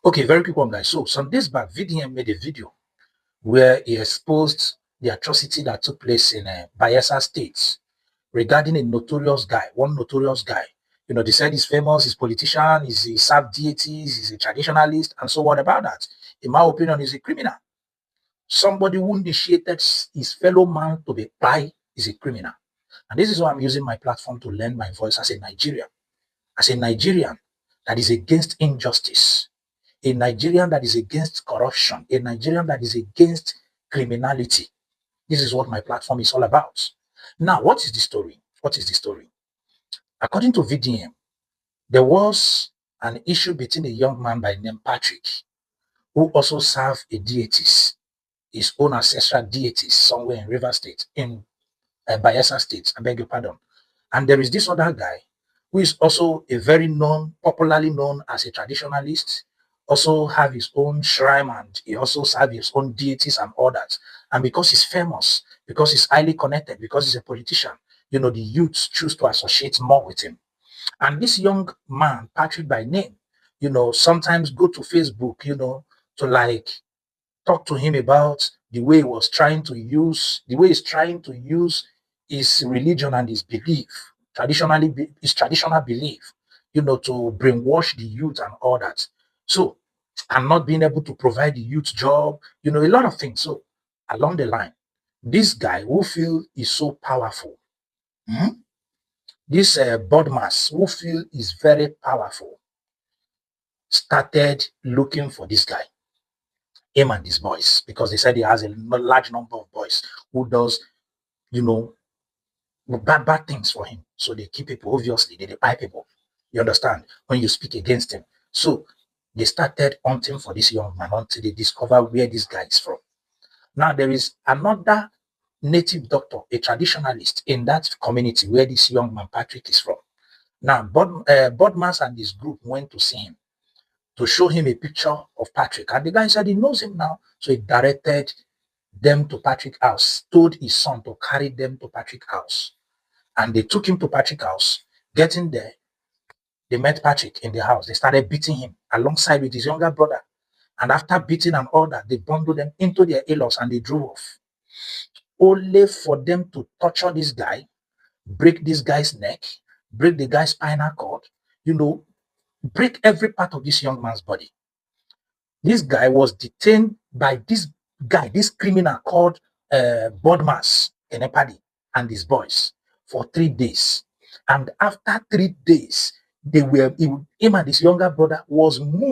Okay, very quick one, guys. So some days back, VDM made a video where he exposed the atrocity that took place in Bayelsa State regarding a notorious guy, one notorious guy. You know, they said he's famous, he's politician, he served deities, he's a traditionalist, and so what about that? In my opinion, he's a criminal. Somebody who initiated his fellow man to be by is a criminal. And this is why I'm using my platform to lend my voice as a Nigerian that is against injustice, a Nigerian that is against corruption, a Nigerian that is against criminality. This is what my platform is all about. Now, what is the story? What is the story? According to VDM, there was an issue between a young man by name Patrick, who also served a deities, his own ancestral deities somewhere in River State, in Bayelsa State, I beg your pardon. And there is this other guy who is also a very popularly known as a traditionalist, also have his own shrine and he also serves his own deities and all that. And because he's famous, because he's highly connected, because he's a politician, you know, the youths choose to associate more with him. And this young man, Patrick by name, you know, sometimes go to Facebook, you know, to like talk to him about the way he was trying to use, the way he's trying to use his religion and his belief, his traditional belief, you know, to brainwash the youth and all that. So, and not being able to provide the youth job, you know, a lot of things. So, along the line, this guy who feel is so powerful, this Bodmas who feel is very powerful, started looking for this guy, him and his boys, because they said he has a large number of boys who does, you know, bad things for him. So they keep people, obviously, they buy people. You understand? When you speak against him. So they started hunting for this young man until they discover where this guy is from. Now there is another native doctor, a traditionalist in that community where this young man Patrick is from. Now Bodmas and his group went to see him to show him a picture of Patrick. And the guy said he knows him now. So he directed them to Patrick's house, told his son to carry them to Patrick's house. And they took him to Patrick's house. Getting there, they met Patrick in the house. They started beating him alongside with his younger brother. And after beating and all that, they bundled them into their in-laws and they drove off. Only for them to torture this guy, break this guy's neck, break the guy's spinal cord, you know, break every part of this young man's body. This guy was detained by this guy, this criminal called Bodmas Kemepadei and his boys for 3 days. And after 3 days, him and his younger brother was moved